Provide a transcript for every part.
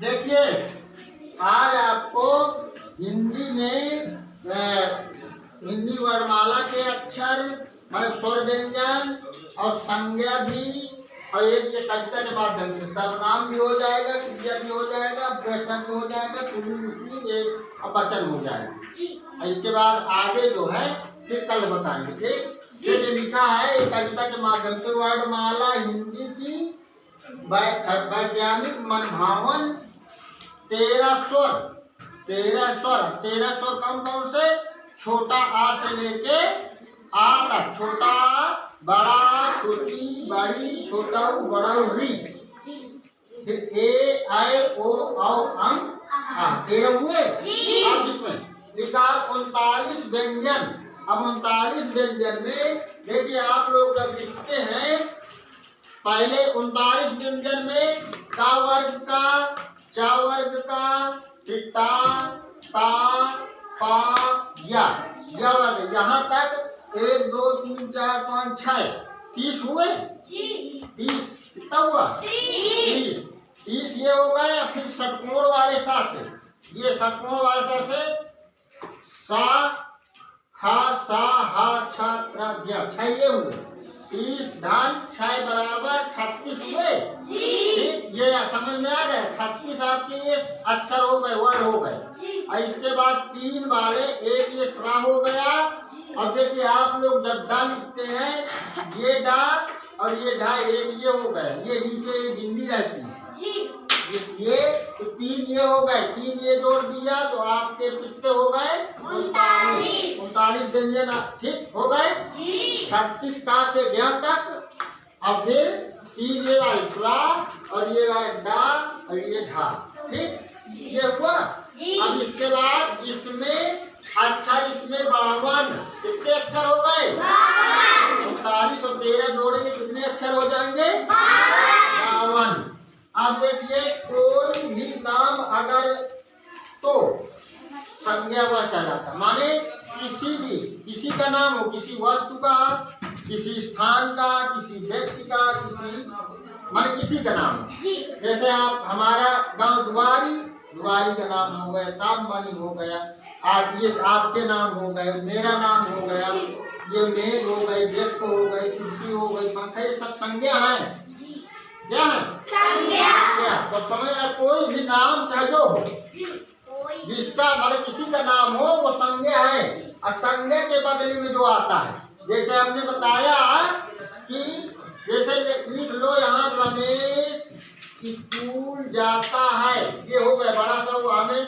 देखिए आज आपको हिंदी में हिंदी वर्णमाला के अक्षर मतलब स्वर व्यंजन और संज्ञा भी और एक ये कविता के माध्यम से सर्वनाम भी हो जाएगा, क्रिया भी हो जाएगा, प्रश्न भी हो जाएगा, पुल्लिंग एक वचन हो जाएगा। इसके बाद आगे जो है फिर कल बताएंगे। ठीक, ये लिखा है कविता के माध्यम से वर्णमाला हिंदी की वैज्ञानिक मनभावन 13 स्वर कौन कौन से? छोटा आ से लेके आ तक, छोटा बड़ा छोटी बड़ी छोटा बड़ा री, फिर ए आई ओ औ अं आ 13 हुए। अब इसमें लिखा 39 व्यंजन। अब 39 व्यंजन में देखिए आप लोग जब लिखते हैं पहले 39 व्यंजन में का वर्ग का, चा वर्ग का, फिर ता ता पा या वर्ग, यहाँ तक 1 2 3 4 5 6 30 हुए। 30 कितना हुआ? 30 ये हो गए। फिर षटकोण वाले सा से, ये षटकोण वाले सा से सा खा सा हा छा त्रा ज्ञा 6 ये हुए। 30 धन 6 बराबर 36 हुए। ठीक, ये समझ में आ गया। 36 आपके ये अक्षर हो गए, वर्ड हो गए। और इसके बाद 3 वाले एक ये स्रा हो गया। अब देखिए आप लोग जब दा लिखते हैं ये डा और ये ढा एक ये हो गए, ये नीचे बिंदी रहती है ये, तो 3 ये हो गए। 3 ये जोड़ दिया तो आपके कितने हो गए? 39 व्यंजन ठीक हो गए। 36 का से ज्ञा तक। अब फिर 3 ये वाला स्रा और ये वाला डा और ये ढा। ठीक, ये हुआ। अब इसके बाद इसमें अक्षर इसमें 52 कितने अक्षर हो गए? 39 और 13 जोड़ेंगे कितने अक्षर हो जाएंगे? 52। अब देखिए कोई भी नाम अगर तो संज्ञा वह कहलाता, माने किसी का नाम हो, किसी वस्तु का, किसी स्थान का, किसी व्यक्ति का, माने किसी का नाम हो। जैसे आप हमारा गांव दुआरी का नाम हो गया, तामवानी हो गया, आप ये आपके नाम हो गए, मेरा नाम हो गया, ये मेज हो गई, डेस्क हो गई, कुर्सी हो गई, पंखा, ये सब संज्ञा है। क्या है? संज्ञा। तो समझ कोई भी नाम चाहे जो हो, जिसका मतलब किसी का नाम हो वो संज्ञा है। और संज्ञा के बदले में जो आता है, जैसे हमने बताया कि जैसे लिख लो यहाँ रमेश स्कूल जाता है, ये हो गया बड़ा सा। वो हमें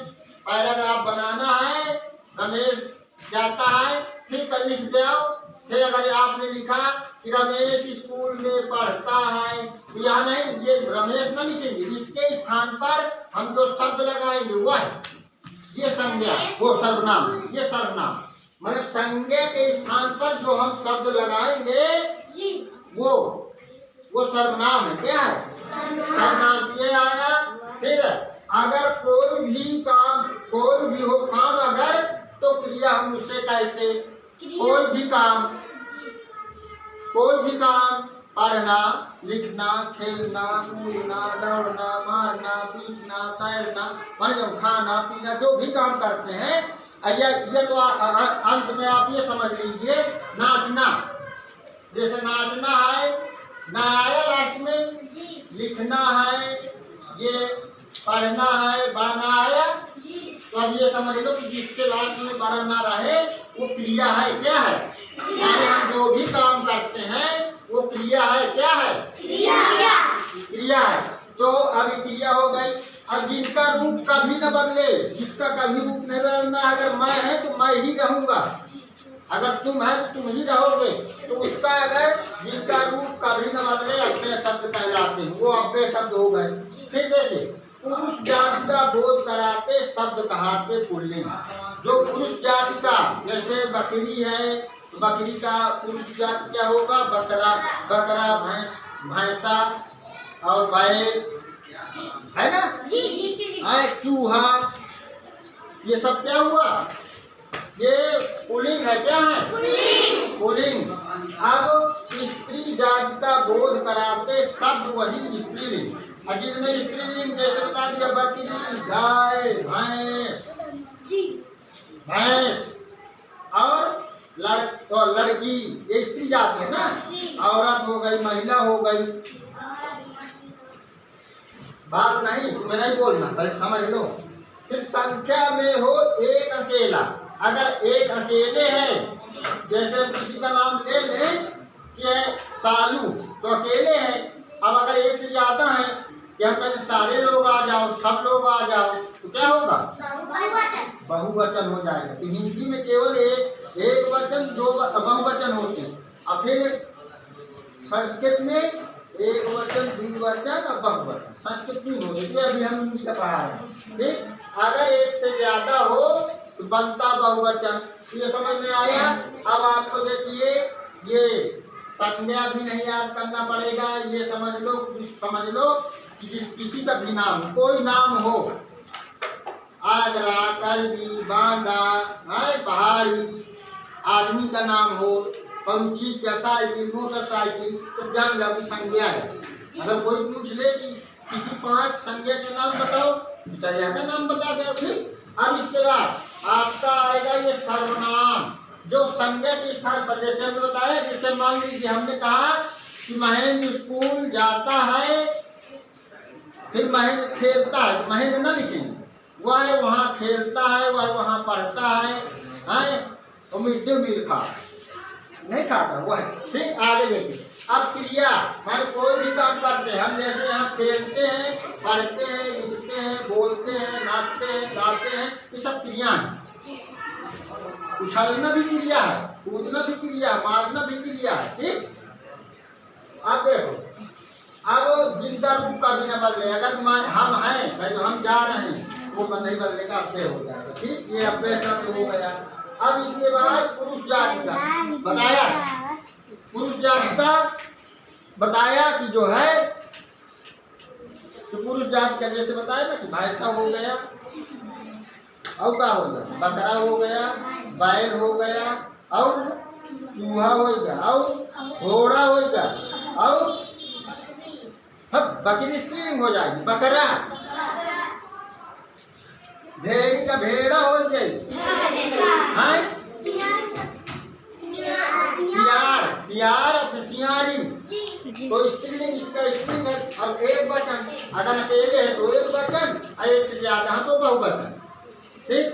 पैराग्राफ बनाना है, रमेश जाता है, फिर कल लिख दो। फिर अगर आपने लिखा कि रमेश स्कूल में पढ़ता है, तो यहाँ नहीं, ये रमेश न लिखेंगे, इसके स्थान पर हम जो शब्द लगाएंगे वह ये संज्ञा, वो सर्वनाम है। ये सर्वनाम मतलब संज्ञा के स्थान पर जो हम शब्द लगाएंगे वो सर्वनाम है। क्या है? सर्वनाम। ये आया। फिर अगर कोई भी हो काम अगर, तो क्रिया हम उसे कहते कोई भी काम, पढ़ना, लिखना, खेलना, कूदना, दौड़ना, मारना, पीटना, तैरना, मतलब खाना पीना, जो भी काम करते हैं। ये तो अंत में आप ये समझ लीजिए नाचना, जैसे नाचना है, ना आया लास्ट में, लिखना है, ये पढ़ना है, बढ़ना आया, तो अब ये समझ लो कि जिसके लास्ट में बड़ा ना रहे वो क्रिया है। क्या है? यानी हम जो भी काम करते हैं वो क्रिया है। क्या है? क्रिया है। तो अभी क्रिया हो गई। अब जिनका रूप कभी न बदले, जिसका कभी रूप नहीं बदलना, अगर मैं है तो मैं ही रहूंगा, अगर तुम है तो तुम ही रहोगे, तो उसका अगर जिनका रूप कभी न बदले अव्यय शब्द कहलाते हैं, वो अव्यय शब्द हो गए। फिर देखिए पुरुष जाति का बोध कराते शब्द कहाते पुल्लिंग। जो पुरुष जाति का, जैसे बकरी है, बकरी का पुरुष जाति क्या होगा? बकरा, भैंसा और बैल, है ना? चूहा, ये सब क्या हुआ? ये पुल्लिंग है। क्या है? पुल्लिंग। अब स्त्री जाति का बोध कराते शब्द वही स्त्रीलिंग। अजीब में स्त्रीलिंग जैसे बता दिया बकरी, गाय, भैंस, भैंस और लड़की, ये स्त्री जाति है ना। औरत हो गई, महिला हो गई। बात नहीं तुम्हें नहीं बोलना, पहले समझ लो। फिर संख्या में हो एक अकेला, अगर एक अकेले है, जैसे हम किसी का नाम ले लें कि है सालू, तो अकेले है। अब अगर एक से ज्यादा है कि हम कहते सारे लोग आ जाओ, सब लोग आ जाओ, तो क्या होगा? बहुवचन हो जाएगा। तो हिंदी में केवल एक वचन, दो बहुवचन होते हैं। और फिर संस्कृत में एक वचन, द्विवचन और बहुवचन। संस्कृत नहीं होती है, अभी हम हिंदी का पढ़ा रहे हैं। ठीक, अगर एक से ज्यादा हो तो बनता बहुवचन। ये समझ में आया। अब आपको देखिए ये संज्ञा भी नहीं याद करना पड़ेगा, ये समझ लो कि किसी का भी नाम, कोई नाम हो, आगरा, करबी, बांदा, पहाड़ी, आदमी का नाम हो, पंछी का, साइकिल, मोटरसाइकिल, तो जान जाओ कि संज्ञा है। अगर कोई पूछ ले कि किसी 5 संज्ञा के नाम बताओ, विचार्या का नाम बता दो। ठीक, अब इसके बाद आपका आएगा ये सर्वनाम, जो संज्ञा के स्थान पर, जैसे हमने बताया, जैसे मान लीजिए हमने कहा कि महेंद्र स्कूल जाता है, फिर महेंद्र खेलता है, महेंद्र न लिखेंगे, वह वहाँ खेलता है, वह वहाँ पढ़ता है, और मिड डे मील खा नहीं खाता वह। ठीक, आगे देखिए। अब क्रिया हमारे कोई भी काम करते हैं हम, जैसे यहाँ खेलते हैं, पढ़ते हैं, लिखते हैं, बोलते हैं, नाचते हैं, गाते हैं, ये सब क्रिया है। उछलना भी क्रिया है, कूदना भी क्रिया, मारना भी क्रिया है। ठीक, अब देखो, अब जिंदा रूप का भी न बदले। अगर हम हैं भाई, तो हम जा रहे हैं, वो नहीं बदलेगा, अव्यय हो जाएगा। ठीक, ये अव्यय शब्द हो गया। अब इसके बाद पुरुष जाति का बताया, पुरुष जाति का बताया कि जो है कि पुरुष जाति का जैसे बताया ना कि भैंसा हो गया, और क्या हो गया, बकरा हो गया, बैल हो गया, और चूहा हो गया, और घोड़ा हो गया, और बकरी स्त्रीलिंग हो जाएगी, बकरा। भेड़ी का भेड़ा हो गई, सियार और सियारी, तो स्त्रीलिंग इसका स्त्रीलिंग है। अब एक वचन, अगर अकेले है तो एक वचन, और एक से ज्यादा है तो बहुवचन। ठीक।